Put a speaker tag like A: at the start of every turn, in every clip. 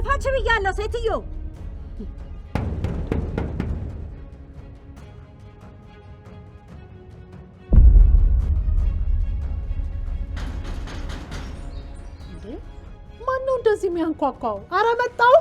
A: ክፈች ብያለሁ ሴትዮ።
B: ማን ነው እንደዚህ የሚያንኳኳው? ኧረ መጣው።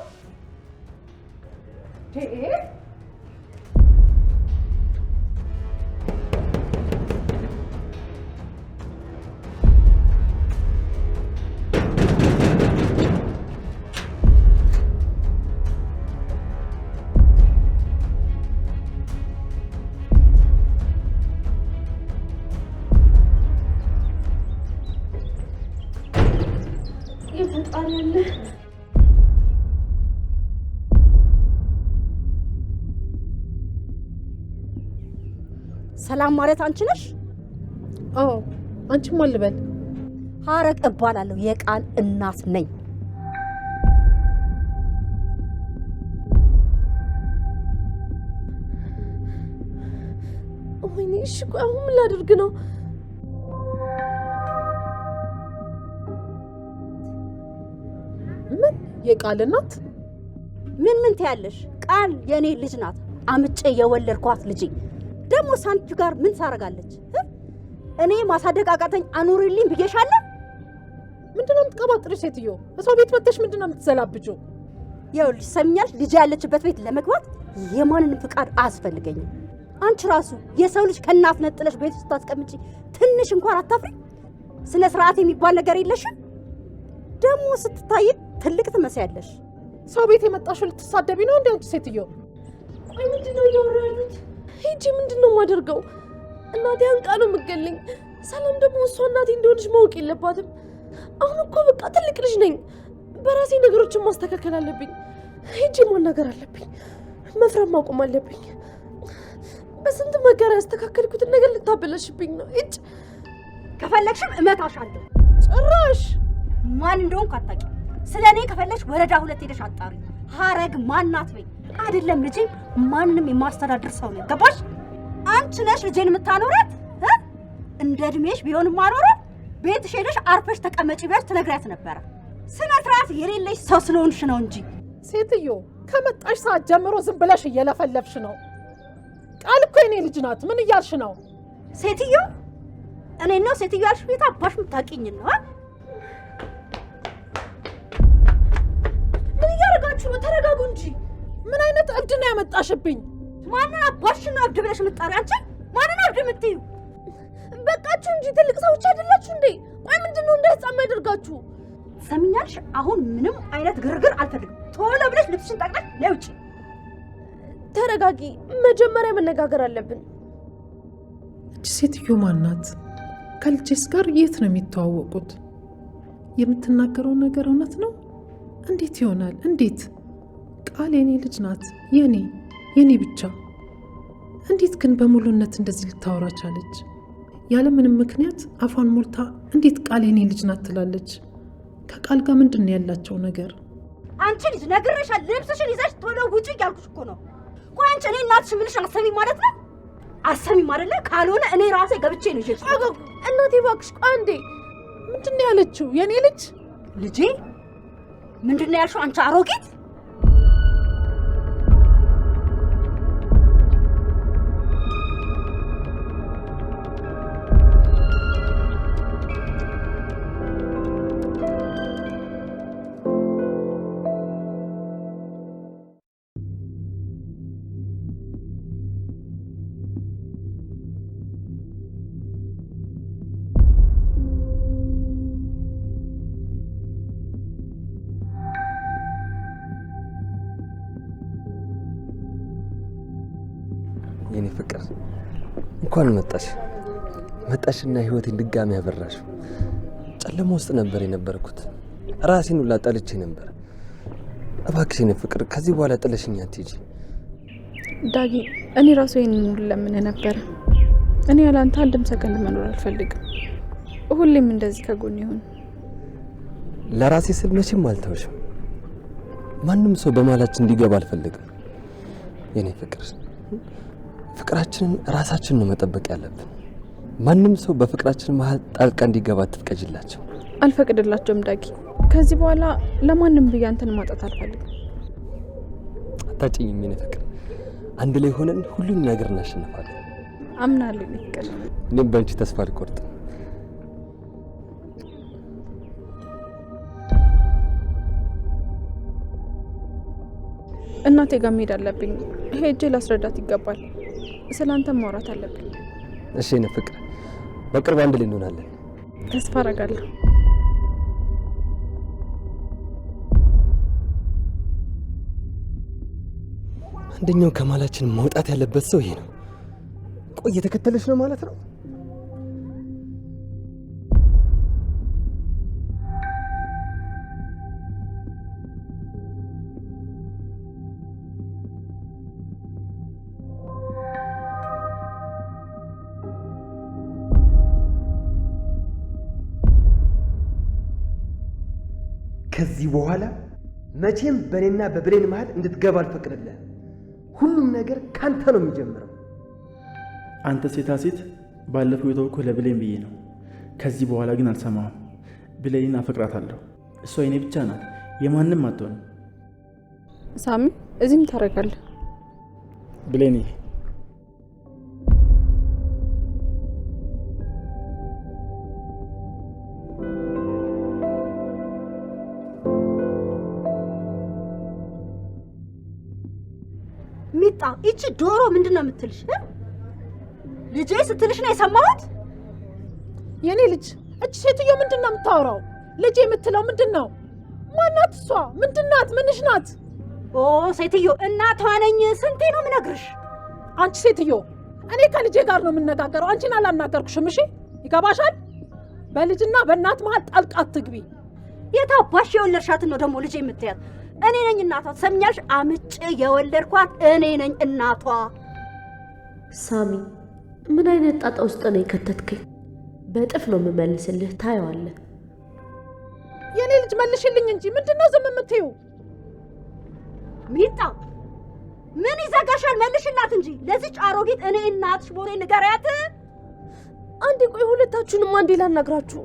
A: ሰላም ማለት አንቺ ነሽ?
B: አዎ አንቺ ማን ልበል?
A: ሀረግ እባላለሁ። የቃል እናት ነኝ።
C: ወይኔ እሺ ቆይ አሁን ምን ላድርግ ነው?
B: ምን የቃል እናት?
A: ምን ትያለሽ? ቃል የኔ ልጅ ናት። አምጬ የወለድኳት ልጅ ደግሞ ሳንቺ ጋር ምን ታረጋለች? እኔ ማሳደግ አቃተኝ አኑሪልኝ ብዬሻለሁ።
B: ምንድነው የምትቀባጥሪ ሴትዮ? እሰው ቤት መጥተሽ ምንድነው የምትዘላብጂው?
A: ይኸውልሽ ሰምኛለሽ፣ ልጅ ያለችበት ቤት ለመግባት የማንንም ፍቃድ አያስፈልገኝም። አንቺ ራሱ የሰው ልጅ ከእናት ነጥለሽ ቤት ውስጥ ታስቀምጪ ትንሽ እንኳን አታፍሪ? ስነ ስርዓት የሚባል ነገር የለሽም? ደግሞ ስትታይ ትልቅ ትመስያለሽ።
B: ሰው ቤት የመጣሽው ልትሳደቢ ነው እንዴ አንቺ ሴትዮ?
C: ቆይ ምንድነው እያወራሉት? ሂጂ ምንድነው የማደርገው? እናቴ አንቃ ነው የምትገለኝ። ሰላም ደግሞ እሷ እናቴ እንደሆነች ማወቅ የለባትም። አሁን እኮ በቃ ትልቅ ልጅ ነኝ። በራሴ ነገሮችን ማስተካከል አለብኝ። ሂጂ ማናገር አለብኝ። መፍራት ማቆም አለብኝ። በስንት መከራ ያስተካከልኩትን ነገር ልታበላሽብኝ ነው። ሂጂ።
A: ከፈለግሽም እመታሻለሁ።
B: ጭራሽ
A: ማን እንደሆንኩ አታውቂም። ስለኔ ከፈለግሽ ወረዳ 2 ሄደሽ አጣሪ። ሀረግ ማናት በይ። አይደለም ልጄ ማንንም የማስተዳድር ሰው ነው። ገባሽ? አንቺ ነሽ ልጄን የምታኖራት። እንደ እድሜሽ ቢሆን ማኖረ ቤትሽ ሄደሽ አርፈሽ ተቀመጪ ብለሽ ትነግሪያት ነበረ። ስነ ስርዓት የሌለሽ ሰው ስለሆንሽ ነው እንጂ።
B: ሴትዮ ከመጣሽ ሰዓት ጀምሮ ዝም ብለሽ እየለፈለፍሽ ነው። ቃል እኮ የኔ ልጅ ናት። ምን እያልሽ ነው?
A: ሴትዮ እኔ ነው ሴትዮ ያልሽ? ቤት አባሽ የምታውቂኝ ነው?
C: ምን እያደረጋችሁ ነው? ተረጋጉ እንጂ።
B: ምን አይነት እብድ ነው ያመጣሽብኝ?
A: ማንን አባሽ ነው እብድ ብለሽ የምትጠሪው? አንቺ ማንን እብድ የምትይው?
C: በቃችሁ እንጂ ትልቅ ሰዎች አይደላችሁ እንዴ? ቆይ ምንድነው እንደ ህፃን የሚያደርጋችሁ?
A: ሰምኛልሽ? አሁን ምንም አይነት ግርግር አልፈልግም። ቶሎ ብለሽ ልብስሽን ጠቅለሽ ለውጪ።
C: ተረጋጊ። መጀመሪያ መነጋገር አለብን።
B: እቺ ሴትዮ ማናት? ከልጄስ ጋር የት ነው የሚተዋወቁት? የምትናገረው ነገር እውነት ነው? እንዴት ይሆናል? እንዴት? ቃል የኔ ልጅ ናት። የኔ ብቻ። እንዴት ግን በሙሉነት እንደዚህ ልታወራ ቻለች? ያለ ምንም ምክንያት አፏን ሞልታ እንዴት ቃል የኔ ልጅ ናት ትላለች? ከቃል ጋር ምንድን ነው ያላቸው ነገር?
A: አንቺ ልጅ ነግሬሻል። ልብስሽን ይዘሽ ቶሎ ውጪ እያልኩሽ እኮ ነው። ቆይ አንቺ እኔ እናትሽ ምንሽ አሰሚም ማለት ነው? አሰሚም አይደለ? ካልሆነ እኔ ራሴ ገብቼ ነው ይዤሽ።
C: እናቴ እባክሽ ቆይ አንዴ።
B: ምንድን ነው ያለችው? የኔ ልጅ
A: ልጄ ምንድን ነው ያልሽው አንቺ አሮጊት?
D: የኔ ፍቅር እንኳን መጣሽና ህይወቴን ድጋሚ ያበራሽ። ጨለማ ውስጥ ነበር የነበርኩት። ራሴን ሁላ ጠልቼ ነበር። እባክሽ የኔ ፍቅር ከዚህ በኋላ ጥለሽኝ አትሂጂ።
E: ዳጊ እኔ ራሱ ይሄንን ለምን ነበር። እኔ ያላንተ አንድም ሰከንድ መኖር አልፈልግም። ሁሌም እንደዚህ ከጎን ይሁን።
D: ለራሴ ስል መቼም አልተውሽም። ማንም ሰው በማላችን እንዲገባ አልፈልግም። የኔ ፍቅር ፍቅራችንን ራሳችንን ነው መጠበቅ ያለብን። ማንም ሰው በፍቅራችን መሃል ጣልቃ እንዲገባ አትፍቀጂላቸው።
E: አልፈቅድላቸውም ዳጊ። ከዚህ በኋላ ለማንም ብዬ አንተን ማጣት አልፈልግም።
D: አታጭኝም የኔ ፍቅር። አንድ ላይ ሆነን ሁሉንም ነገር እናሸንፋለን።
E: አምናለሁ የኔ ፍቅር።
D: እኔም በአንቺ ተስፋ አልቆርጥም።
E: እናቴ ጋር መሄድ አለብኝ። ሄጄ ላስረዳት ይገባል። ስለአንተ ማውራት አለብኝ።
D: እሺ የኔ ፍቅር፣ በቅርብ አንድ ላይ እንሆናለን።
E: ተስፋ አደርጋለሁ።
D: አንደኛው ከማላችን መውጣት ያለበት ሰው ይሄ ነው። ቆይ እየተከተለች ነው ማለት ነው?
F: ከዚህ በኋላ መቼም በእኔና በብሌን መሃል እንድትገባ አልፈቅድልህም። ሁሉም ነገር ካንተ ነው የሚጀምረው።
G: አንተ ሴታ ሴት፣ ባለፈው የተውኩህ ለብሌን ብዬ ነው። ከዚህ በኋላ ግን አልሰማህም። ብሌንን አፈቅራታለሁ። እሷ የኔ ብቻ ናት፣ የማንም አትሆንም።
E: ሳሚ፣ እዚህም ታደርጋለህ?
G: ብሌንዬ፣
A: ሚጣ እቺ ዶሮ ምንድነው የምትልሽ? ልጄ ስትልሽ ነው የሰማሁት።
B: የኔ ልጅ እቺ ሴትዮ ምንድነው የምታወራው? ልጄ የምትለው ምንድነው? ማናት እሷ? ምንድናት? ምንሽ ናት?
A: ኦ ሴትዮ እናቷ ነኝ። ስንቴ ነው የምነግርሽ?
B: አንቺ ሴትዮ፣ እኔ ከልጄ ጋር ነው የምነጋገረው። አንቺን አላናገርኩሽም። እሺ ይገባሻል? በልጅና በእናት መሀል ጣልቃ አትግቢ።
A: የታባሽ የወለድሻትን ነው ደግሞ ልጄ የምትያት? እኔ ነኝ እናቷ። ትሰምኛለሽ? አምጬ የወለድኳት እኔ ነኝ እናቷ።
C: ሳሚ፣ ምን አይነት ጣጣ ውስጥ ነው የከተትከኝ? በጥፍ ነው የምመልስልህ፣ ታየዋለህ።
B: የኔ ልጅ መልሽልኝ እንጂ ምንድነው ዝም የምትይው?
A: ሚጣ ምን ይዘጋሻል? መልሽላት እንጂ ለዚች አሮጊት እኔ እናትሽ ቦሌ ንገሪያት።
C: አንዴ ቆይ፣ ሁለታችሁንም አንዴ ላናግራችሁ።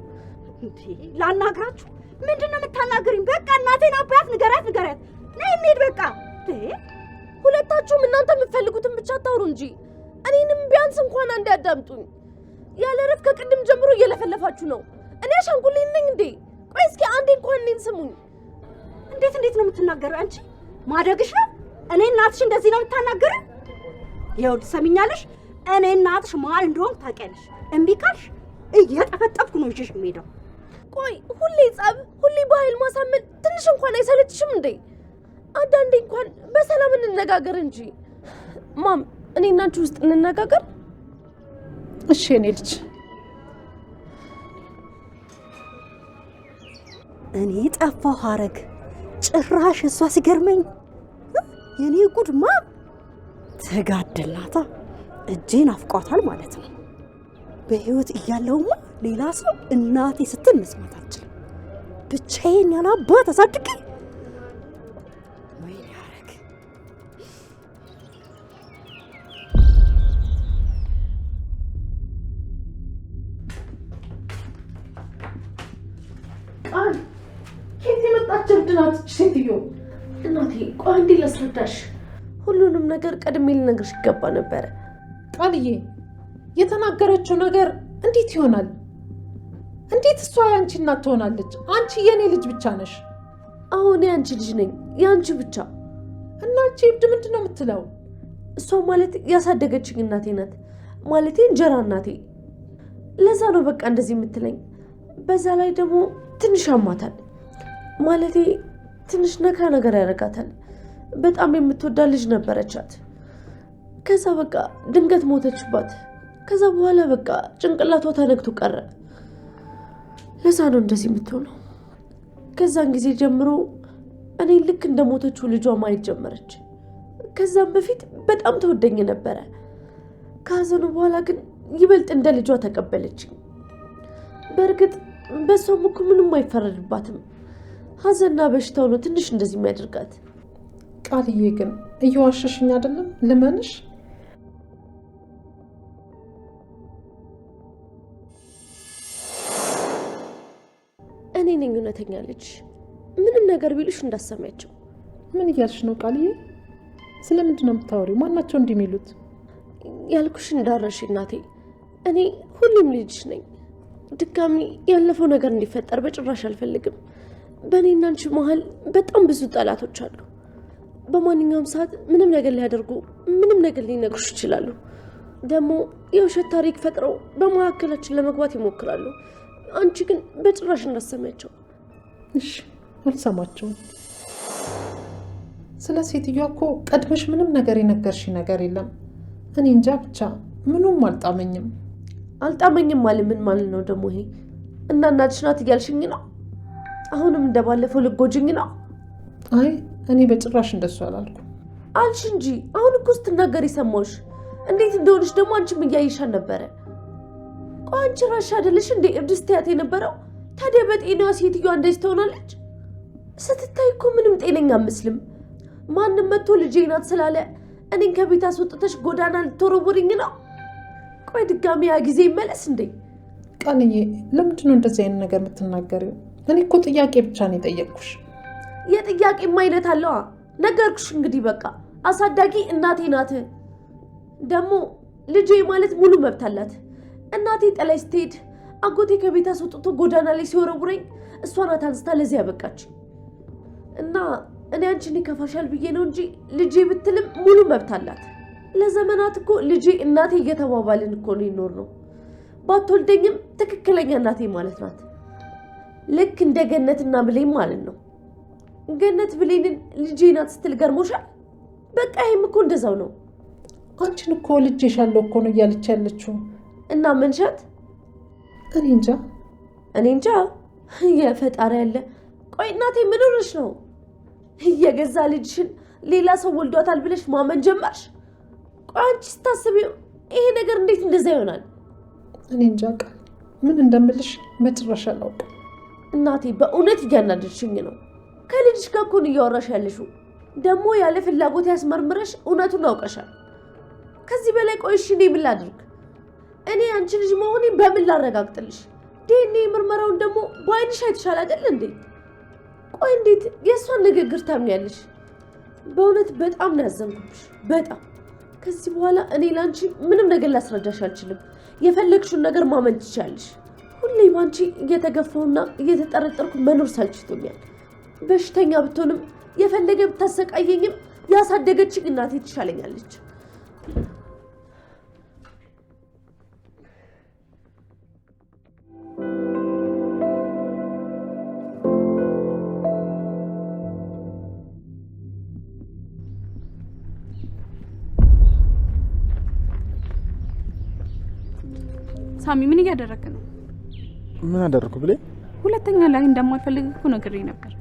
A: እንዴ ላናግራችሁ? ምንድነው የምታናግሪኝ? በቃ እናቴን አባያት ንገሪያት። ነይ እንሂድ በቃ።
C: ሁለታችሁም እናንተ የምትፈልጉትን ብቻ አታውሩ እንጂ እኔንም ቢያንስ እንኳን አንዴ አዳምጡኝ። ያለ ረፍ ከቅድም ጀምሮ እየለፈለፋችሁ ነው። እኔ አሻንጉሊት ነኝ እንዴ? ቆይ እስኪ አንዴ እንኳን እኔን ስሙኝ።
A: እንዴት ነው የምትናገረው አንቺ? ማደግሽ ነው? እኔ እናትሽ እንደዚህ ነው የምታናገረው? ይኸውልሽ ሰሚኛለሽ፣ እኔ እናትሽ ማል እንደሆንኩ ታውቂያለሽ። እምቢ ካልሽ እየጠፈጠፍኩ ነው ይዤሽ የምሄደው።
C: ቆይ ሁሌ ጸብ፣ ሁሌ በኃይል ማሳመን ትንሽ እንኳን አይሰለችሽም እንዴ? አንዳንዴ እንኳን በሰላም እንነጋገር እንጂ። ማም፣ እኔ እና አንቺ ውስጥ እንነጋገር።
B: እሺ የኔ ልጅ።
A: እኔ ጠፋሁ ሐረግ፣ ጭራሽ እሷ ሲገርመኝ። የኔ ጉድ ማም ተጋደላታ። እጄን አፍቋታል ማለት ነው። በህይወት እያለሁማ ሌላ ሰው እናቴ ስትል መስማት አልችልም። ብቻዬን ያለ አባት አሳድጌ ወይኔ ሐረግ።
B: ቃል ኬት የመጣች እብድ ናት ሴትዮ።
C: እናቴ ቆይ እንዴ ላስረዳሽ። ሁሉንም ነገር ቀድሜ ልነግርሽ ይገባ ነበረ።
B: ቃልዬ፣ የተናገረችው ነገር እንዴት ይሆናል? እንዴት እሷ ያንቺ እናት ትሆናለች? አንቺ የኔ ልጅ ብቻ ነሽ።
C: አሁን ያንቺ ልጅ ነኝ፣ ያንቺ ብቻ።
B: እና አንቺ እብድ ምንድን ነው የምትለው?
C: እሷ ማለት ያሳደገችኝ እናቴ ናት፣ ማለቴ እንጀራ እናቴ። ለዛ ነው በቃ እንደዚህ የምትለኝ። በዛ ላይ ደግሞ ትንሽ አማታል፣ ማለቴ ትንሽ ነካ ነገር ያደርጋታል። በጣም የምትወዳ ልጅ ነበረቻት። ከዛ በቃ ድንገት ሞተችባት። ከዛ በኋላ በቃ ጭንቅላቷ ተነክቶ ቀረ። ለዛ ነው እንደዚህ የምትሆነው። ከዛን ጊዜ ጀምሮ እኔ ልክ እንደሞተችው ልጇ ማየት ጀመረች። ከዛም በፊት በጣም ተወደኝ ነበረ። ከሀዘኑ በኋላ ግን ይበልጥ እንደ ልጇ ተቀበለችኝ። በእርግጥ በሷም እኮ ምንም አይፈረድባትም። ሀዘንና በሽታው ነው ትንሽ እንደዚህ የሚያደርጋት።
B: ቃልዬ ግን እየዋሸሽኝ አይደለም? ልመንሽ?
C: እኔ ነኝ እውነተኛ ልጅ። ምንም ነገር ቢሉሽ እንዳሰማያቸው።
B: ምን እያልሽ ነው ቃልዬ? ስለምንድን ነው የምታወሪው? ማናቸው እንዲህ የሚሉት?
C: ያልኩሽ እንዳረሽ እናቴ። እኔ ሁሌም ልጅሽ ነኝ። ድጋሚ ያለፈው ነገር እንዲፈጠር በጭራሽ አልፈልግም። በእኔና አንቺ መሀል በጣም ብዙ ጠላቶች አሉ። በማንኛውም ሰዓት ምንም ነገር ሊያደርጉ ምንም ነገር ሊነግሩሽ ይችላሉ። ደግሞ የውሸት ታሪክ ፈጥረው በመካከላችን ለመግባት ይሞክራሉ። አንቺ ግን በጭራሽ እንዳሰማያቸው።
B: እሺ አልሰማቸውም። ስለ ሴትዮዋ እኮ ቀድመሽ ምንም ነገር የነገርሽ ነገር የለም። እኔ እንጃ ብቻ ምኑም አልጣመኝም።
C: አልጣመኝም ማለት ምን ማለት ነው ደግሞ ይሄ? እና እናትሽ ናት እያልሽኝ ነው? አሁንም እንደባለፈው ልጎጅኝ ነው?
B: አይ እኔ በጭራሽ እንደሱ አላልኩ
C: አልሽ እንጂ አሁን እኮ ስትናገሪ ሰማሁሽ። እንዴት እንደሆነሽ ደግሞ አንቺም እያየሻን ነበረ። ቆይ አንቺ ራስሽ አይደለሽ እንዴ እብድ ስትያት የነበረው? ታዲያ በጤናዋ ሴትዮዋ እንደዚህ ትሆናለች? ስትታይ እኮ ምንም ጤነኛ አትመስልም። ማንም መጥቶ ልጄ ናት ስላለ እኔን ከቤት አስወጥተሽ ጎዳና ልትወረውሪኝ ነው? ቆይ ድጋሚ ያ ጊዜ ይመለስ እንዴ?
B: ቃልዬ ለምንድን ነው እንደዚህ አይነት ነገር የምትናገሪው? እኔ እኮ ጥያቄ ብቻ ነው የጠየቅኩሽ።
C: የጥያቄም አይነት አለዋ። ነገርኩሽ እንግዲህ በቃ አሳዳጊ እናቴ ናት። ደግሞ ልጄ ማለት ሙሉ መብት አላት። እናቴ ጥላኝ ስትሄድ አጎቴ ከቤት አስወጥቶ ጎዳና ላይ ሲወረውረኝ እሷ ናት አንስታ ለዚህ ያበቃች። እና እኔ አንቺን ይከፋሻል ብዬ ነው እንጂ ልጄ ብትልም ሙሉ መብት አላት። ለዘመናት እኮ ልጄ እናቴ እየተባባልን እኮ ነው ይኖር ነው። ባትወልደኝም ትክክለኛ እናቴ ማለት ናት። ልክ እንደ ገነትና ብሌን ማለት ነው። ገነት ብሌንን ልጄ ናት ስትል ገርሞሻል? በቃ ይሄም እኮ እንደዛው ነው።
B: አንቺን እኮ ልጄሻለሁ እኮ ነው እያለች ያለችው።
C: እና መንሻት?
B: እኔ እንጃ የፈጣሪ ያለ። ቆይ እናቴ ምን ሆነሽ ነው? የገዛ ልጅሽን ሌላ ሰው ወልዷታል ብለሽ ማመን ጀመርሽ? ቆይ አንቺ ስታስቢው ይሄ ነገር እንዴት እንደዛ ይሆናል? እኔ እንጃ ቃል ምን እንደምልሽ በጭራሽ አላውቅም።
C: እናቴ በእውነት እያናደድሽኝ ነው። ከልጅሽ ጋር እኮ ነው እያወራሽ ያለሽው። ደግሞ ያለ ፍላጎት ያስመርምረሽ እውነቱን አውቀሻል። ከዚህ በላይ ቆይሽ እኔ ምን ላድርግ? እኔ አንቺ ልጅ መሆኔን በምን ላረጋግጥልሽ? ዲኤንኤ ምርመራውን ደግሞ በአይንሽ አይተሻል አይደል እንዴ? ቆይ እንዴት የእሷን ንግግር ታምኛለሽ? በእውነት በጣም ነው ያዘንኩብሽ፣ በጣም። ከዚህ በኋላ እኔ ለአንቺ ምንም ነገር ላስረዳሽ አልችልም። የፈለግሽውን ነገር ማመን ትችያለሽ። ሁሌ ባንቺ እየተገፋውና እየተጠረጠርኩ መኖር ሳልችቶኛል። በሽተኛ ብትሆንም የፈለገ ብታሰቃየኝም ያሳደገችኝ እናቴ ትሻለኛለች።
E: ሳሚ ምን እያደረክ ነው?
G: ምን አደረኩ ብሌ?
E: ሁለተኛ ላይ እንደማልፈልግ እኮ ነግሬ ነበር።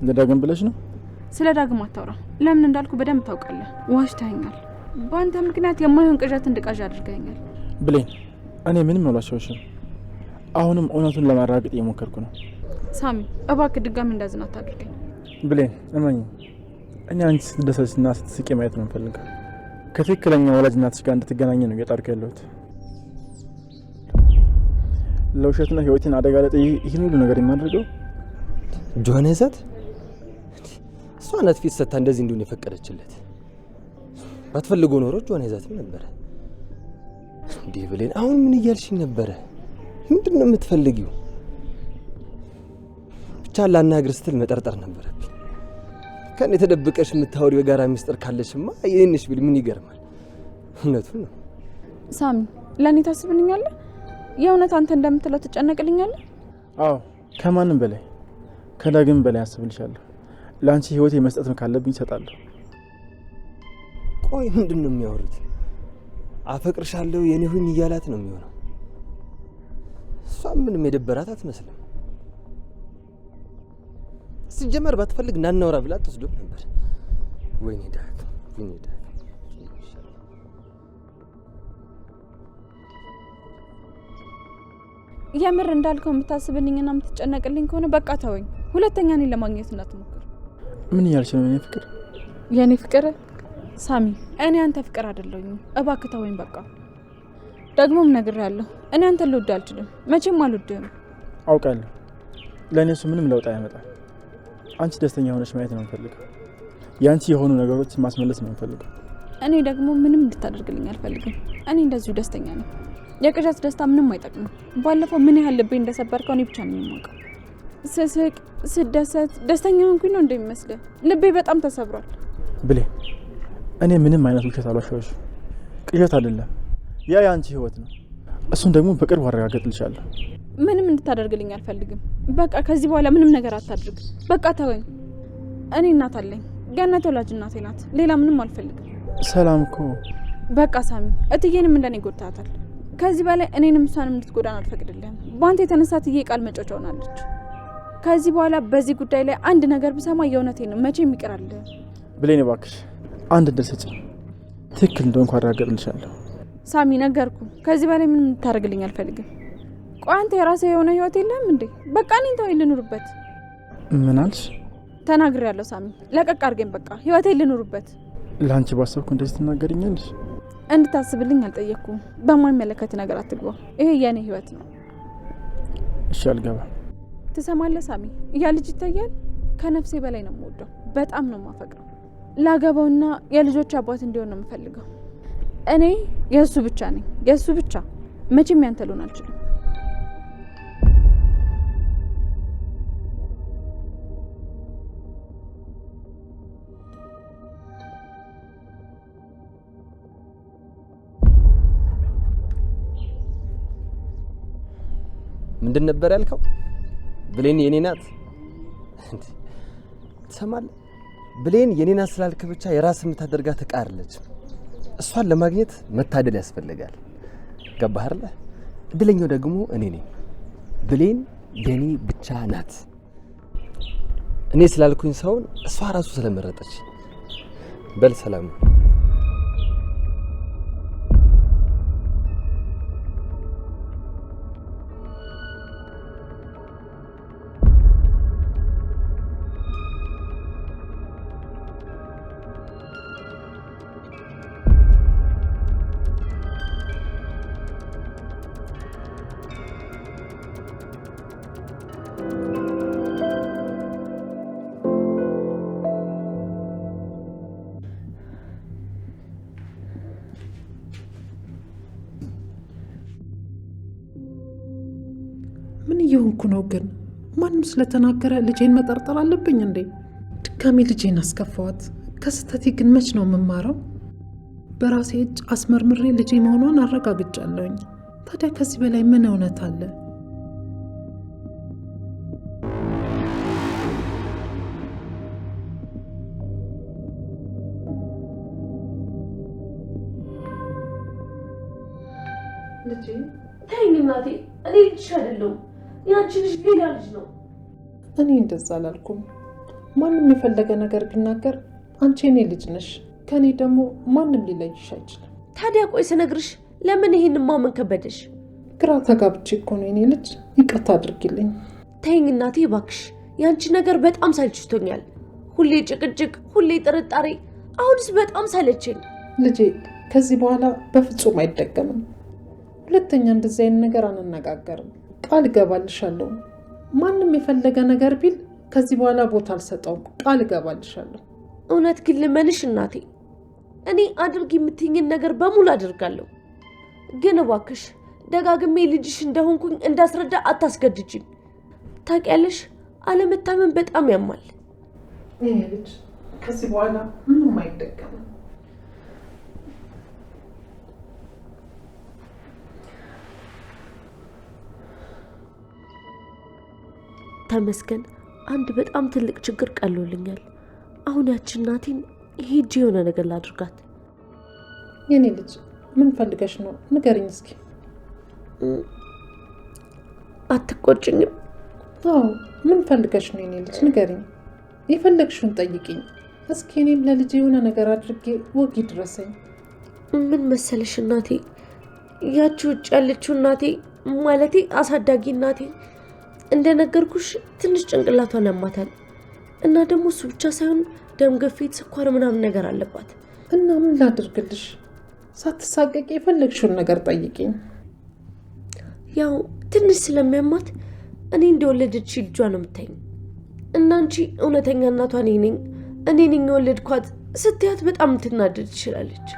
G: ለዳግም ብለሽ ነው?
E: ስለ ዳግም አታውራ። ለምን እንዳልኩ በደንብ ታውቃለህ። ዋሽተኸኛል። በአንተ ምክንያት የማይሆን ቅዠት እንድቃዥ አድርገኸኛል።
G: ብሌን እኔ ምንም አልዋሸሁሽም። አሁንም እውነቱን ለማረጋገጥ እየሞከርኩ ነው።
E: ሳሚ እባክህ ድጋሚ እንዳዝን አታድርገኝ።
G: ብሌን እመኝ፣ እኔ አንቺ ስትደሰችና ስትስቂ ማየት ነው የምፈልገው። ከትክክለኛ ወላጅ እናትሽ ጋር እንድትገናኝ ነው እየጣርኩ ያለሁት። ለውሸትና ህይወቴን አደጋ ላይ ጥዬ ይህን ሁሉ ነገር የማደርገው
D: ጆን ይዘት እሷ ናት ፊት ሰታ እንደዚህ እንዲሆን የፈቀደችለት። ባትፈልገው ኖሮ ጆን ይዘትም ነበረ። እንዴ ብሌን አሁን ምን እያልሽኝ ነበረ? ምንድነው የምትፈልጊው? ብቻ ላናግር ስትል መጠርጠር ነበረብኝ። ከኔ ተደብቀሽ የምታወሪው የጋራ ሚስጥር ካለሽማ ይሄንሽ ቢል ምን ይገርማል? እውነቱን ነው።
E: ሳሚ ለኔ ታስብልኛለህ? የእውነት አንተ እንደምትለው ትጨነቅልኛለህ?
G: አዎ ከማንም በላይ ከዳግም በላይ አስብልሻለሁ። ለአንቺ ህይወቴ መስጠት ካለብኝ እሰጣለሁ።
D: ቆይ ምንድነው የሚያወሩት? አፈቅርሻለሁ የኔ ሁኝ እያላት ነው የሚሆነው። እሷ ምንም የደበራት አትመስልም። ሲጀመር ባትፈልግ ናናውራ ብላ ተስዶም ነበር። ወይኔ ዳግም ወይኔ ዳግም።
E: የምር እንዳልከው የምታስብልኝና የምትጨነቅልኝ ከሆነ በቃ ተወኝ። ሁለተኛ እኔን ለማግኘት እንዳትሞክር።
G: ምን እያልሽ ነው? የኔ ፍቅር
E: የኔ ፍቅር ሳሚ፣ እኔ አንተ ፍቅር አይደለሁኝም። እባክህ ተወኝ በቃ። ደግሞም ነግሬሃለሁ፣ እኔ አንተን ልወድ አልችልም። መቼም አልወድህም።
G: አውቃለሁ። ለእኔ እሱ ምንም ለውጥ አያመጣም። አንቺ ደስተኛ ሆነሽ ማየት ነው የምፈልገው። የአንቺ የሆኑ ነገሮች ማስመለስ ነው የምፈልገው።
E: እኔ ደግሞ ምንም እንድታደርግልኝ አልፈልግም። እኔ እንደዚሁ ደስተኛ ነኝ። የቅዠት ደስታ ምንም አይጠቅምም። ባለፈው ምን ያህል ልቤ እንደሰበርከው እኔ ብቻ ነኝ የማውቀው። ስስቅ፣ ስደሰት ደስተኛ ሆንኩኝ ነው እንደሚመስልህ? ልቤ በጣም ተሰብሯል።
G: ብሌን፣ እኔ ምንም አይነት ውሸት አልዋሻሁሽ። ቅዠት አይደለም፣ ያ የአንቺ ህይወት ነው። እሱን ደግሞ በቅርቡ አረጋግጥልሻለሁ።
E: ምንም እንድታደርግልኝ አልፈልግም። በቃ ከዚህ በኋላ ምንም ነገር አታድርግ። በቃ ተወኝ። እኔ እናት አለኝ። ገነት ወላጅ እናቴ ናት። ሌላ ምንም አልፈልግም።
G: ሰላም እኮ
E: በቃ ሳሚ፣ እትዬንም እንደኔ ጎድታታል። ከዚህ በላይ እኔንም እሷንም እንድትጎዳን አልፈቅድልህም። በአንተ የተነሳ እትዬ ቃል መጫወቻ ሆናለች። ከዚህ በኋላ በዚህ ጉዳይ ላይ አንድ ነገር ብሰማ የእውነቴን ነው መቼም ይቅራል።
G: ብሌን እባክሽ አንድ እድል ስጪኝ። ትክክል እንደሆንኩ አረጋግጥልሻለሁ።
E: ሳሚ ነገርኩ። ከዚህ በላይ ምንም እንድታደርግልኝ አልፈልግም። ቆይ አንተ የራስህ የሆነ ህይወት የለም እንዴ? በቃ እኔን ተወኝ ልኑርበት።
G: ምን አልሽ?
E: ተናግሬያለሁ ሳሚ፣ ለቀቅ አድርገኝ። በቃ ህይወቴን ልኑርበት።
G: ለአንቺ ባሰብኩ እንደዚህ ትናገሪኛለሽ?
E: እንድታስብልኝ አልጠየቅኩም። በማይመለከት ነገር አትግባ። ይሄ የኔ ህይወት ነው።
G: እሺ አልገባም።
E: ትሰማለህ ሳሚ? ያ ልጅ ይታያል። ከነፍሴ በላይ ነው የምወደው። በጣም ነው የማፈቅረው። ላገባውና የልጆች አባት እንዲሆን ነው የምፈልገው። እኔ የእሱ ብቻ ነኝ፣ የእሱ ብቻ። መቼም ያንተ ልሆን አልችልም።
D: ምንድን ነበር ያልከው? ብሌን የኔ ናት? ትሰማለህ? ብሌን የኔ ናት ስላልክ ብቻ የራስ የምታደርጋት ዕቃ አይደለች። እሷን ለማግኘት መታደል ያስፈልጋል። ገባህ አይደል? እድለኛው ደግሞ እኔ ነኝ። ብሌን የኔ ብቻ ናት። እኔ ስላልኩኝ ሰውን እሷ ራሱ ስለመረጠች። በል ሰላም።
B: ምን እየሆንኩ ነው ግን? ማንም ስለተናገረ ልጄን መጠርጠር አለብኝ እንዴ? ድጋሜ ልጄን አስከፋዋት። ከስተቴ ግን መች ነው የምማረው? በራሴ እጅ አስመርምሬ ልጄ መሆኗን አረጋግጫለሁኝ። ታዲያ ከዚህ በላይ ምን እውነት አለ?
C: ልጄ ተይኝ እናቴ፣ እኔ ልጅሽ አይደለሁም። ያንቺ ልጅ ሌላ ልጅ ነው።
B: እኔ እንደዛ አላልኩም። ማንም የፈለገ ነገር ቢናገር አንቺ እኔ ልጅ ነሽ። ከኔ ደግሞ ማንም ሊለይሽ አይችልም።
C: ታዲያ ቆይ ስነግርሽ ለምን ይሄን ማመን ከበደሽ?
B: ግራ ተጋብቼ እኮ ነው የኔ ልጅ። ይቅርታ አድርጊልኝ።
C: ተይኝ እናቴ እባክሽ። ያንቺ ነገር በጣም ሰልችቶኛል። ሁሌ ጭቅጭቅ፣ ሁሌ ጥርጣሬ። አሁንስ በጣም ሰለቸኝ።
B: ልጄ ከዚህ በኋላ በፍጹም አይደገምም። ሁለተኛ እንደዚህ አይነት ነገር አንነጋገርም። ቃል እገባልሻለሁ። ማንም የፈለገ ነገር ቢል ከዚህ በኋላ ቦታ አልሰጠውም። ቃል እገባልሻለሁ።
C: እውነት ግን ልመንሽ እናቴ፣ እኔ አድርግ የምትይኝን ነገር በሙሉ አድርጋለሁ። ግን እባክሽ ደጋግሜ ልጅሽ እንደሆንኩኝ እንዳስረዳ አታስገድጂኝ። ታውቂያለሽ አለመታመን በጣም ያማል።
B: ይሄ ልጅ ከዚህ በኋላ ምንም አይደገምም።
C: ተመስገን፣ አንድ በጣም ትልቅ ችግር ቀሎልኛል። አሁን ያቺ እናቴን ሄጄ የሆነ ነገር ላድርጋት።
B: የኔ ልጅ ምን ፈልገሽ ነው? ንገሪኝ እስኪ።
C: አትቆጭኝም?
B: አዎ ምን ፈልገሽ ነው የኔ ልጅ? ንገሪኝ። የፈለግሽውን ጠይቂኝ እስኪ። እኔም ለልጄ የሆነ ነገር አድርጌ ወግ ይድረሰኝ።
C: ምን መሰለሽ እናቴ፣ ያቺ ውጭ ያለችው እናቴ ማለቴ አሳዳጊ እናቴ እንደነገርኩሽ ትንሽ ጭንቅላቷን ያማታል እና ደግሞ እሱ ብቻ ሳይሆን ደም ግፊት፣ ስኳር ምናምን ነገር አለባት።
B: እና ምን ላድርግልሽ? ሳትሳቀቂ የፈለግሽውን ነገር ጠይቂኝ።
C: ያው ትንሽ ስለሚያማት እኔ እንደወለደች ልጇ ነው የምታይኝ። እና አንቺ እውነተኛ እናቷ እኔ ነኝ የወለድኳት ስትያት በጣም ትናደድ ትችላለች።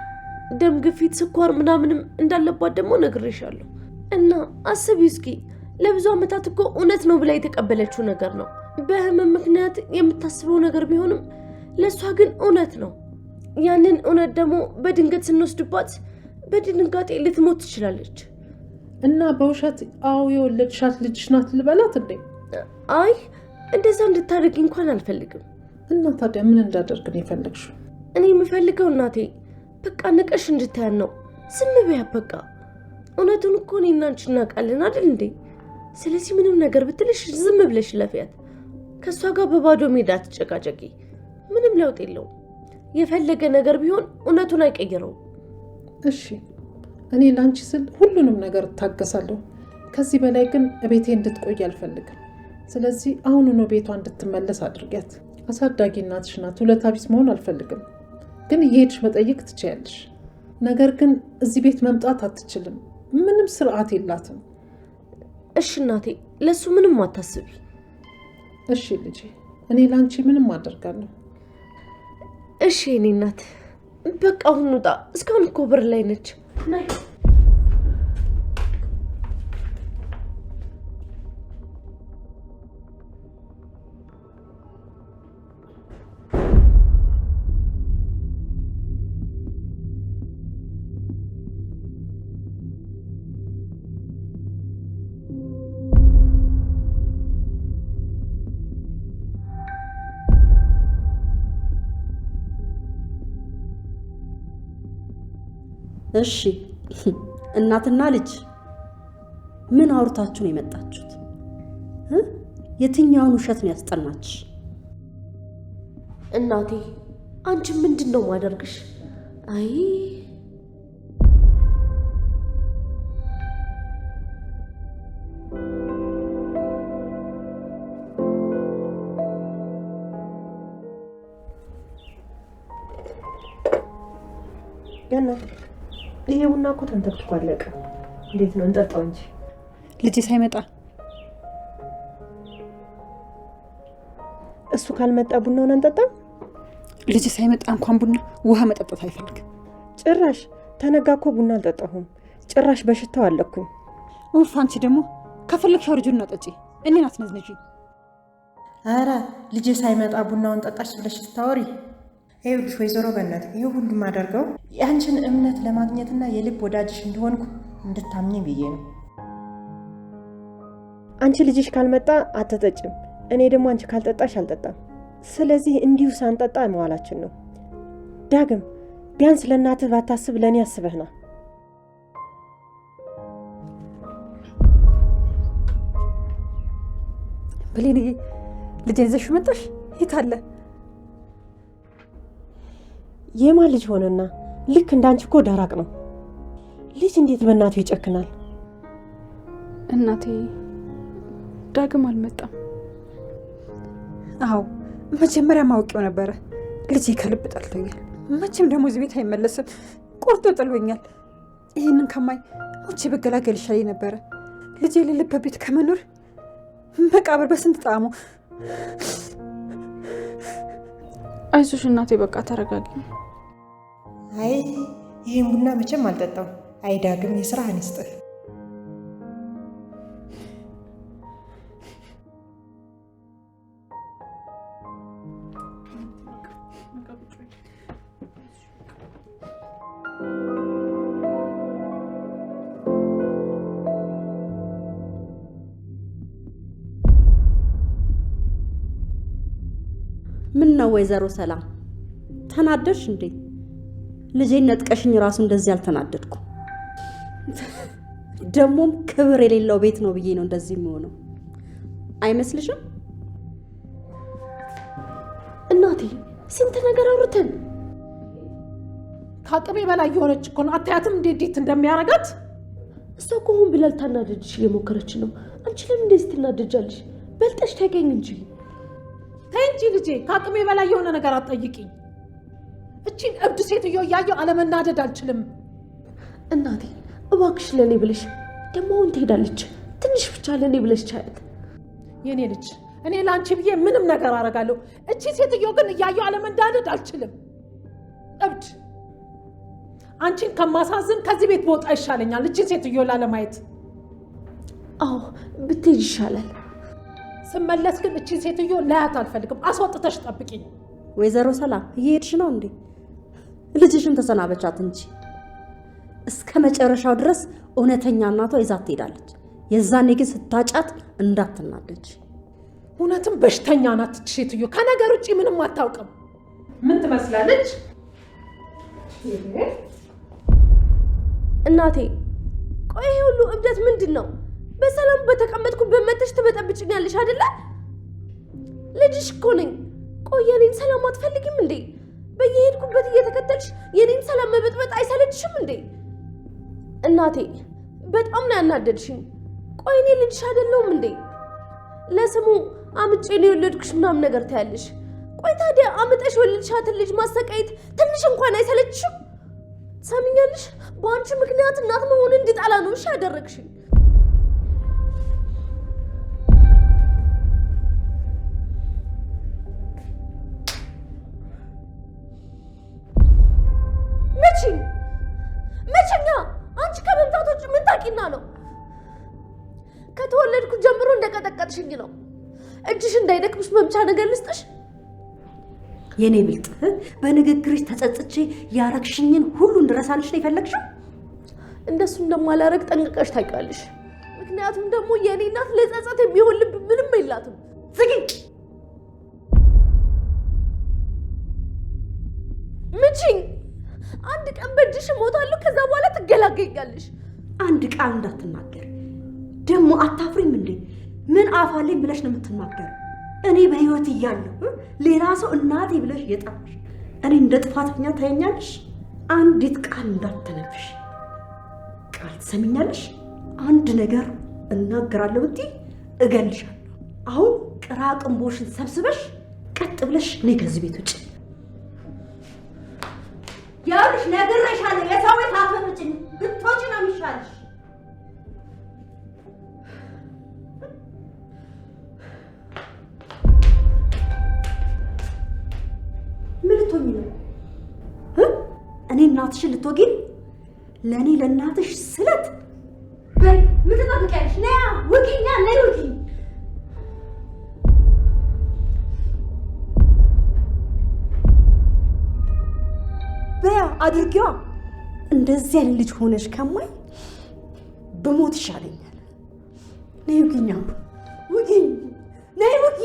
C: ደም ግፊት፣ ስኳር ምናምንም እንዳለባት ደግሞ ነግሬሻለሁ። እና አስቢ እስኪ ለብዙ ዓመታት እኮ እውነት ነው ብላ የተቀበለችው ነገር ነው። በህመም ምክንያት የምታስበው ነገር ቢሆንም ለእሷ ግን እውነት ነው። ያንን እውነት ደግሞ በድንገት ስንወስድባት በድንጋጤ ልትሞት ትችላለች።
B: እና በውሸት አዎ የወለድሻት ልጅሽ ናት ልበላት እንዴ?
C: አይ እንደዛ እንድታደርጊ እንኳን አልፈልግም።
B: እና ታዲያ ምን እንዳደርግ ነው የፈለግሽው?
C: እኔ የምፈልገው እናቴ በቃ ንቀሽ እንድታያን ነው። ዝም በያ በቃ። እውነቱን እኮ እኔና አንቺ እናውቃለን አይደል እንዴ? ስለዚህ ምንም ነገር ብትልሽ ዝም ብለሽ ለፊያት። ከእሷ ጋር በባዶ ሜዳ ትጨቃጨቂ፣ ምንም ለውጥ የለውም። የፈለገ ነገር ቢሆን እውነቱን አይቀይረውም።
B: እሺ እኔ ላንቺ ስል ሁሉንም ነገር እታገሳለሁ። ከዚህ በላይ ግን ቤቴ እንድትቆይ አልፈልግም። ስለዚህ አሁኑኑ ቤቷ እንድትመለስ አድርጊያት። አሳዳጊ እናትሽ ናት፣ ውለታ ቢስ መሆን አልፈልግም። ግን እየሄድሽ መጠየቅ ትችያለሽ። ነገር ግን እዚህ ቤት መምጣት አትችልም። ምንም ስርዓት የላትም።
C: እሺ እናቴ፣ ለሱ ምንም አታስቢ።
B: እሺ ልጄ፣ እኔ ላንቺ ምንም አደርጋለሁ።
C: እሺ እኔ እናት፣ በቃ አሁን ውጣ። እስካሁን እኮ በር ላይ ነች። ናይ
A: እሺ እናትና ልጅ ምን አውርታችሁ ነው የመጣችሁት? የትኛውን ውሸት ነው ያስጠናችሽ?
C: እናቴ አንቺ ምንድነው ማደርግሽ? አይ
H: ገና ይሄ ቡና እኮ ተንተክትኮ አለቀ። እንዴት ነው እንጠጣው እንጂ
E: ልጅ ሳይመጣ
H: እሱ ካልመጣ ቡናውን አንጠጣም።
E: ልጅ ሳይመጣ እንኳን ቡና ውሃ መጠጣት አይፈልግም
H: ጭራሽ። ተነጋ እኮ ቡና አልጠጣሁም። ጭራሽ በሽታው አለኩኝ።
E: ኡፍ! አንቺ ደግሞ ከፈለግሽ አውርጁና ጠጪ። እኔን አትነዝነጂ።
H: ኧረ ልጅ ሳይመጣ ቡናውን ጠጣሽ ብለሽ ስታወሪ ይኸውልሽ ወይዘሮ ገነት፣ ይሄ ሁሉ ማደርገው የአንቺን እምነት ለማግኘትና የልብ ወዳጅሽ እንደሆንኩ እንድታምኝ ብዬ ነው። አንቺ ልጅሽ ካልመጣ አትጠጭም፣ እኔ ደግሞ አንቺ ካልጠጣሽ አልጠጣም። ስለዚህ እንዲሁ ሳንጠጣ መዋላችን ነው። ዳግም ቢያንስ ለእናትህ ባታስብ ለእኔ አስበህና።
E: ብሌን ልጄን ይዘሽ መጣሽ? የት አለ?
H: የማን ልጅ ሆነና? ልክ እንዳንቺ እኮ ደራቅ ነው። ልጅ እንዴት በእናቱ ይጨክናል?
E: እናቴ ዳግም አልመጣም። አዎ መጀመሪያ ማውቂው ነበረ። ልጄ ከልብ ጠልቶኛል። መቼም ደግሞ እዚህ ቤት አይመለስም። ቆርጦ ጥሎኛል። ይህንን ከማይ ውጭ በገላገል ይሻለኝ ነበረ። ልጄ የሌለበት ቤት ከመኖር መቃብር በስንት ጣዕሙ። አይዞሽ እናቴ፣ በቃ ተረጋጊ።
H: አይ ይህን ቡና መቼም አልጠጣም። አይ ዳግም የስራህን ይስጥህ።
A: ምን ነው ወይዘሮ ሰላም ተናደድሽ እንዴ? ልጄን ነጥቀሽኝ ራሱ እንደዚህ አልተናደድኩ። ደሞም ክብር የሌለው ቤት ነው ብዬ ነው እንደዚህ የሚሆነው። አይመስልሽም?
C: እናቴ ስንት ነገር አውርተን
B: ከአቅሜ በላይ የሆነች እኮ ነው። አታያትም እንዴት እንደሚያረጋት?
C: እሷ እኮ ሆን ብላ ልታናደድሽ እየሞከረች ነው። አንቺ ለምን እንደዚህ ትናደጃለሽ? በልጠሽ ታገኝ እንጂ።
B: ተይ እንጂ ልጄ፣ ከአቅሜ በላይ የሆነ ነገር አትጠይቂኝ። እቺን እብድ ሴትዮ እያየሁ አለመናደድ አልችልም።
C: እናቴ እባክሽ ለኔ ብለሽ ደግሞ አሁን ትሄዳለች። ትንሽ ብቻ ለኔ ብለሽ ቻያት።
B: የኔ ልጅ እኔ ላንቺ ብዬ ምንም ነገር አደርጋለሁ። እቺ ሴትዮ ግን እያየሁ አለመንዳደድ አልችልም። እብድ አንቺን ከማሳዝን ከዚህ ቤት በወጣ ይሻለኛል። እቺ ሴትዮ ላለማየት።
C: አዎ ብትሄጂ ይሻላል።
B: ስመለስ ግን እቺ ሴትዮ ላያት አልፈልግም። አስወጥተሽ ጠብቂኝ።
A: ወይዘሮ ሰላም እየሄድሽ ነው እንዴ? ልጅሽን ተሰናበቻት እንጂ እስከ መጨረሻው ድረስ እውነተኛ እናቷ ይዛት ትሄዳለች። የዛኔ ግን ስታጫት እንዳትናደጅ።
B: እውነትም በሽተኛ ናት እቺ ሴትዮ። ከነገር ውጭ ምንም አታውቅም። ምን ትመስላለች?
C: እናቴ ቆይ ይሄ ሁሉ እብደት ምንድን ነው? በሰላም በተቀመጥኩበት መተሽ ትበጠብጭኛለሽ አይደለ? ልጅሽ እኮ ነኝ። ቆይ የኔን ሰላም አትፈልጊም እንዴ? በየሄድኩበት እየተከተልሽ የኔን ሰላም መበጥበጥ አይሰለችሽም እንዴ? እናቴ በጣም ነው ያናደድሽኝ። ቆይ እኔ ልጅሽ አይደለሁም እንዴ? ለስሙ አምጬ ነው የወለድኩሽ ምናምን ነገር ታያለሽ። ቆይ ታዲያ አምጠሽ ወለድሻትን ልጅ ማሰቃየት ትንሽ እንኳን አይሰለችሽም? ሰምኛለሽ? በአንቺ ምክንያት እናት መሆን እንድጠላ ነው እሺ ያደረግሽኝ። መቼኛ አንቺ ከመምጣቶች ምን ታውቂና ነው? ከተወለድኩ ጀምሮ እንደቀጠቀጥሽኝ ነው። እጅሽ እንዳይደክምሽ መምቻ ነገር ልስጥሽ?
A: የኔ ብልጥ በንግግርሽ ተጸጽቼ ያረግሽኝን ሁሉ እንድረሳልሽ ነው የፈለግሽው?
C: እንደሱ እንደማላረግ ጠንቅቀሽ ታውቂያለሽ። ምክንያቱም ደግሞ የኔ እናት ለጸጸት የሚሆን ልብ ምንም የላትም።
A: ዝጊ!
C: ምቺኝ! አንድ ቀን በእጅሽ እሞታለሁ፣ ከዛ በኋላ ትገላገኛለሽ።
A: አንድ ቃል እንዳትናገር ደግሞ አታፍሪም እንዴ? ምን አፋለኝ ብለሽ ነው የምትናገር? እኔ በህይወት እያለሁ ሌላ ሰው እናቴ ብለሽ የጠራሽ እኔ እንደ ጥፋተኛ ታየኛለሽ? አንዲት ቃል እንዳትነፍሽ ቃል ትሰሚኛለሽ? አንድ ነገር እናገራለሁ ብትይ እገልሻለሁ። አሁን ቅራቅንቦሽን ሰብስበሽ ቀጥ ብለሽ እኔ ከዚህ ቤት ውጭ። ያውልሽ ነግሬሻለሁ፣ የሰው ቤት አትመጭኝ፣ ብትወጪ ነው የሚሻልሽ። ምን ልትሆኚ ነው? እኔ እናትሽን ልትወጊ? ለእኔ ለእናትሽ ስለት በይ። ምን ትጠብቂያለሽ? ነያ ውጊኛ፣ ነይ ውጊ። በያ አድርጊዋ። እንደዚህ አይነት ልጅ ሆነሽ ከማይ በሞት ይሻለኛል። ነይ ውጊኛ፣ ውጊ፣ ነይ ውጊ።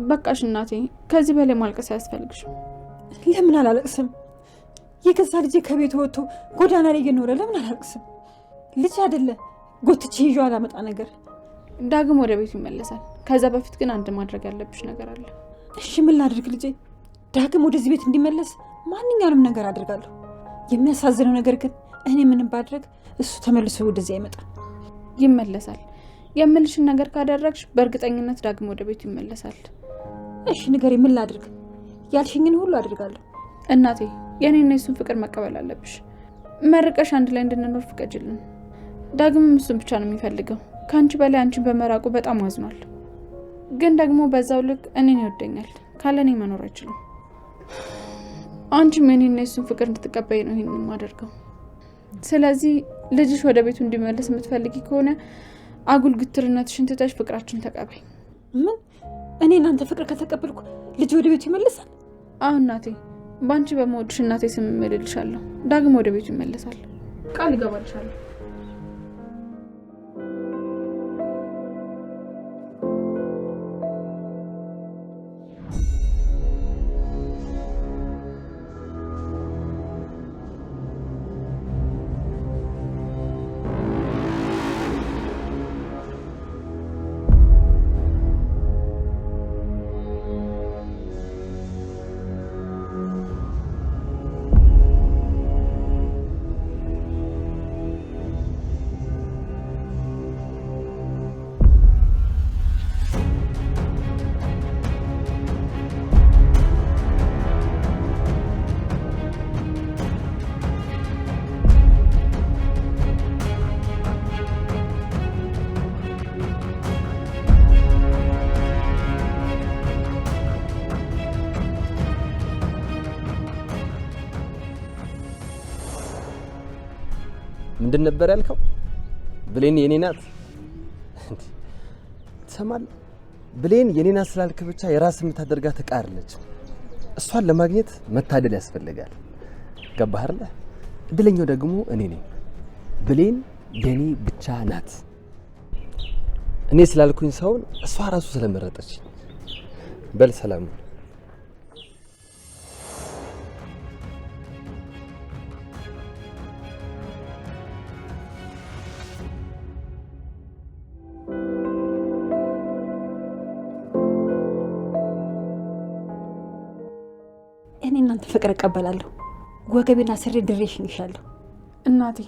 E: በቃሽ እናቴ፣ ከዚህ በላይ ማልቀስ አያስፈልግሽም።
I: ለምን አላለቅስም? የገዛ ልጄ ከቤት ወጥቶ ጎዳና ላይ እየኖረ ለምን አላለቅስም? ልጅ አይደለ ጎትቼ ይዤው አላመጣ ነገር።
E: ዳግም ወደ ቤቱ ይመለሳል። ከዛ በፊት ግን አንድ ማድረግ ያለብሽ ነገር አለ።
I: እሺ ምን ላድርግ? ልጄ ዳግም ወደዚህ ቤት እንዲመለስ ማንኛውንም ነገር አድርጋለሁ። የሚያሳዝነው ነገር ግን እኔ ምንም ባድረግ እሱ ተመልሶ ወደዚህ አይመጣም።
E: ይመለሳል። የምልሽን ነገር ካደረግሽ በእርግጠኝነት ዳግም ወደ ቤቱ ይመለሳል።
I: እሺ ንገሪኝ፣ ምን ላድርግ? ያልሽኝን ሁሉ አድርጋለሁ።
E: እናቴ፣ የኔና የሱን ፍቅር መቀበል አለብሽ። መርቀሽ አንድ ላይ እንድንኖር ፍቀጅልን። ዳግምም እሱን ብቻ ነው የሚፈልገው። ከአንቺ በላይ አንቺን በመራቁ በጣም አዝኗል። ግን ደግሞ በዛው ልክ እኔን ይወደኛል። ካለ እኔ መኖር አይችልም። አንቺም የኔና የሱን ፍቅር እንድትቀበይ ነው ይሄንን የማደርገው። ስለዚህ ልጅሽ ወደ ቤቱ እንዲመለስ የምትፈልጊ ከሆነ አጉል ግትርነትሽን ትተሽ ፍቅራችን ተቀበይ።
I: ምን? እኔ እናንተ ፍቅር ከተቀበልኩ ልጅ ወደ ቤቱ ይመለሳል?
E: አዎ እናቴ፣ በአንቺ በመወድሽ እናቴ ስም እምልልሻለሁ። ዳግም ወደ ቤቱ ይመለሳል። ቃል ይገባልሻለሁ።
D: ምንድን ነበር ያልከው? ብሌን የኔ ናት? ትሰማለህ? ብሌን የኔ ናት ስላልክ ብቻ የራስ የምታደርጋት ዕቃ አይደለች። እሷን ለማግኘት መታደል ያስፈልጋል። ገባህ አይደለ? እድለኛው ደግሞ እኔ ነኝ። ብሌን የኔ ብቻ ናት። እኔ ስላልኩኝ ሳይሆን እሷ ራሱ ስለመረጠች። በል ሰላም።
I: እኔ እናንተ ፍቅር እቀበላለሁ። ወገቤና ስሬ ድሬሽን ይሻለሁ።
E: እናቴ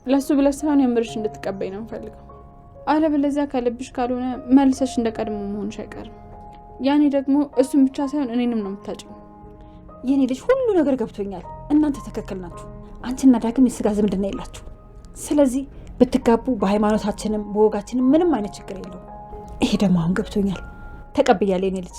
E: ለሱ ብለሽ ሳይሆን የምርሽ እንድትቀበይ ነው የምፈልገው። አለበለዚያ ከልብሽ ካልሆነ መልሰሽ እንደቀድሞ መሆንሽ አይቀርም። ያኔ ደግሞ እሱን ብቻ ሳይሆን እኔንም ነው የምታጭኝ።
I: የኔ ልጅ ሁሉ ነገር ገብቶኛል። እናንተ ትክክል ናችሁ። አንቺና ዳግም የስጋ ዝምድና የላችሁ። ስለዚህ ብትጋቡ በሃይማኖታችንም በወጋችንም ምንም አይነት ችግር የለውም። ይሄ ደግሞ አሁን ገብቶኛል። ተቀብያለሁ የኔ ልጅ።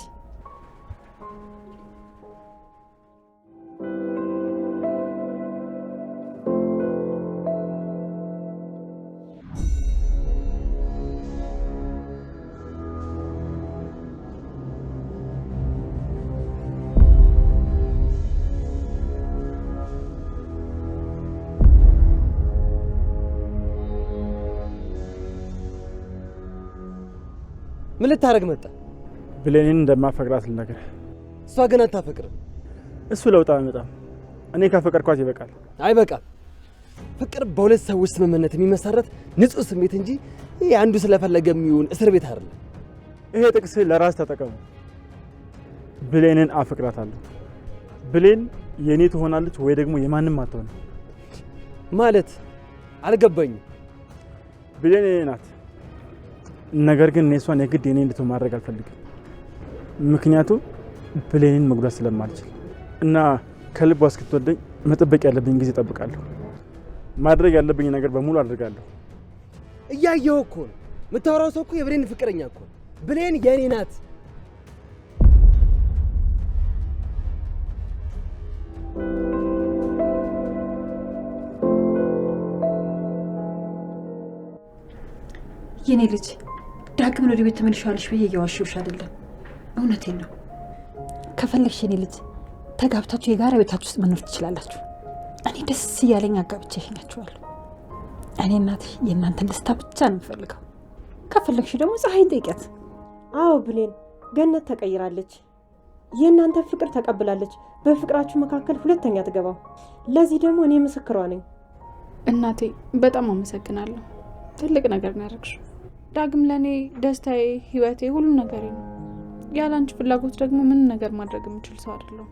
D: ምን ልታረግ መጣ?
G: ብሌንን እንደማፈቅራት ልነግርህ።
D: እሷ ግን አታፈቅርም።
G: እሱ ለውጥ አያመጣም። እኔ ካፈቀርኳት ይበቃል።
D: አይበቃም። ፍቅር በሁለት ሰዎች ስምምነት የሚመሰረት ንጹህ ስሜት እንጂ ይሄ አንዱ ስለፈለገ የሚሆን እስር ቤት አይደለም።
G: ይሄ ጥቅስ ለራስ ተጠቀሙ። ብሌንን አፈቅራታለሁ። ብሌን የኔ ትሆናለች ወይ ደግሞ የማንም አትሆንም።
D: ማለት አልገባኝም።
G: ብሌን የኔ ናት። ነገር ግን እሷን የግድ የኔ እንድትሆን ማድረግ አልፈልግም። ምክንያቱም ብሌንን መጉዳት ስለማልችል እና ከልቧ እስክትወደኝ መጠበቅ ያለብኝ ጊዜ እጠብቃለሁ። ማድረግ ያለብኝ ነገር በሙሉ አድርጋለሁ።
D: እያየሁ እኮ ነው። የምታወራው ሰው እኮ የብሌን ፍቅረኛ እኮ። ብሌን የኔ ናት።
I: የኔ ልጅ ዳግም ወደ ቤት ተመልሻለሽ ብዬ እየዋሸሁሽ አይደለም፣ እውነቴን ነው። ከፈለግሽ የኔ ልጅ ተጋብታችሁ የጋራ ቤታችሁ ውስጥ መኖር ትችላላችሁ። እኔ ደስ እያለኝ አጋብቼ እሸኛችኋለሁ። እኔ እናትሽ የእናንተን ደስታ ብቻ ነው የምፈልገው። ከፈለግሽ ደግሞ ፀሐይን ጠይቂያት።
H: አዎ ብሌን ገነት ተቀይራለች። የእናንተ ፍቅር ተቀብላለች። በፍቅራችሁ መካከል ሁለተኛ ትገባው። ለዚህ ደግሞ እኔ ምስክሯ ነኝ።
E: እናቴ በጣም አመሰግናለሁ። ትልቅ ነገር ነው ያደረግሽው። ዳግም ለኔ ደስታዬ፣ ህይወቴ፣ ሁሉ ነገሬ ነው። ያለ አንቺ ፍላጎት ደግሞ ምን ነገር ማድረግ የምችል ሰው አይደለሁም።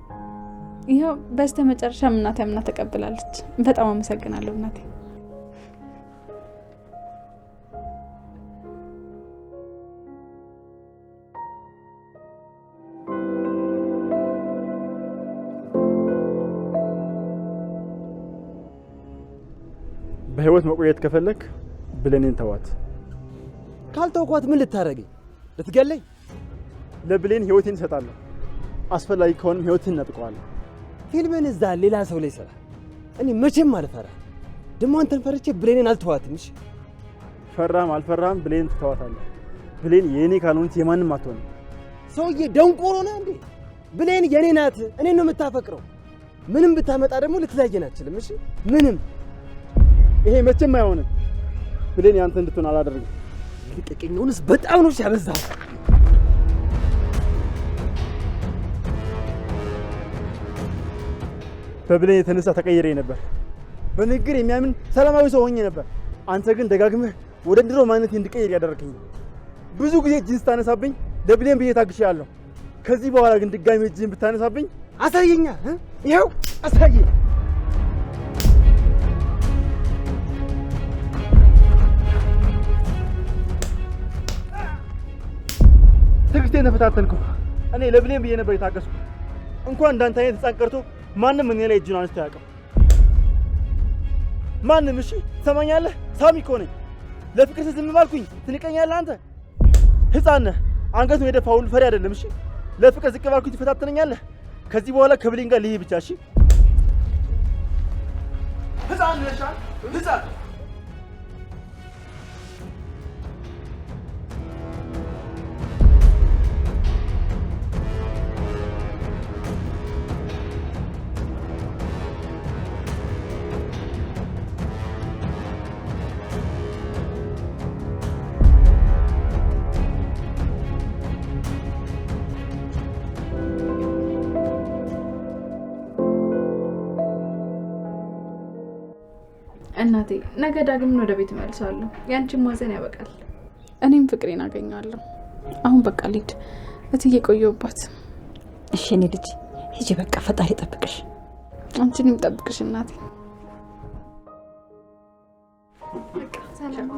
E: ይኸው በስተመጨረሻ እናቴ አምና ተቀብላለች። በጣም አመሰግናለሁ እናቴ።
G: በህይወት መቆየት ከፈለክ ብሌንን ተዋት።
D: ካልተውኳት ምን ልታረገኝ? ልትገለኝ?
G: ለብሌን ህይወቴን እሰጣለሁ። አስፈላጊ ከሆነም ህይወትን ነጥቀዋለሁ።
D: ፊልምን እዛ ሌላ ሰው ላይ ሰራ። እኔ መቼም አልፈራ። ደግሞ አንተን ፈርቼ ብሌንን አልተዋትም። እሺ
G: ፈራም አልፈራም ብሌን ትተዋታለህ። ብሌን የኔ ካልሆነች የማንም አትሆንም።
D: ሰውዬ ደንቆሮ ነህ እንዴ? ብሌን የኔ ናት። እኔ ነው የምታፈቅረው። ምንም ብታመጣ ደግሞ ልትለያየን አትችልም። እሺ ምንም።
G: ይሄ መቼም አይሆንም። ብሌን ያንተ እንድትሆን አላደርግም።
D: ልቀቀኝውንስ በጣም ነው ያበዛው።
G: በብሌን የተነሳ ተቀይሬ ነበር። በንግግር የሚያምን ሰላማዊ ሰው ሆኜ ነበር። አንተ ግን ደጋግመህ ወደ ድሮ ማንነቴ እንድቀይር ያደረግኝ። ብዙ ጊዜ እጅህን ስታነሳብኝ ለብሌን ብዬ ታግሼያለሁ። ከዚህ በኋላ ግን ድጋሚ እጅህን ብታነሳብኝ
D: አሳየኛ። ይኸው አሳየኝ።
G: ትዕግስቴን ተፈታተንኩ። እኔ ለብሌን ብዬ ነበር የታገስኩ። እንኳን እንዳንተ አይነት ሕፃን ቀርቶ ማንም እኔ ላይ እጁን አንስቶ አያውቅም። ማንም። እሺ ትሰማኛለህ? ሳሚ እኮ ነኝ። ለፍቅር ዝም ባልኩኝ ትንቀኛለህ አንተ? ሕፃን ነህ። አንገቱን የደፋ ሁሉ ፈሪ አይደለም። እሺ ለፍቅር ዝቅ ባልኩኝ ትፈታተነኛለህ። ከዚህ በኋላ ከብሌን ጋር ልሂድ ብቻ። እሺ ሕፃን ነህ። ሕፃን
E: እናቴ ነገ ዳግም ወደ ቤት እመልሳለሁ። ያንቺን ማዘን ያበቃል። እኔም ፍቅሬን አገኘዋለሁ። አሁን በቃ ልሂድ፣ እትዬ ቆየሁባት።
I: እሺ እኔ ልጅ ሂጂ በቃ፣ ፈጣሪ ጠብቅሽ።
E: አንቺንም ጠብቅሽ እናቴ። ሰላም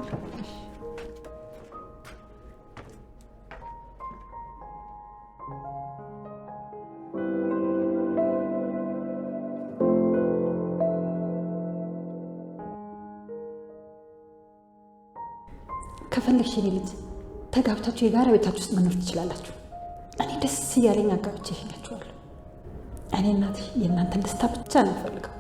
I: ከፈለግሽ እኔ ልጅ ተጋብታችሁ የጋራ ቤታችሁ ውስጥ መኖር ትችላላችሁ። እኔ ደስ እያለኝ አጋብቼ እሄዳችኋለሁ። እኔ እናትሽ የእናንተን ደስታ ብቻ ነው የምፈልገው።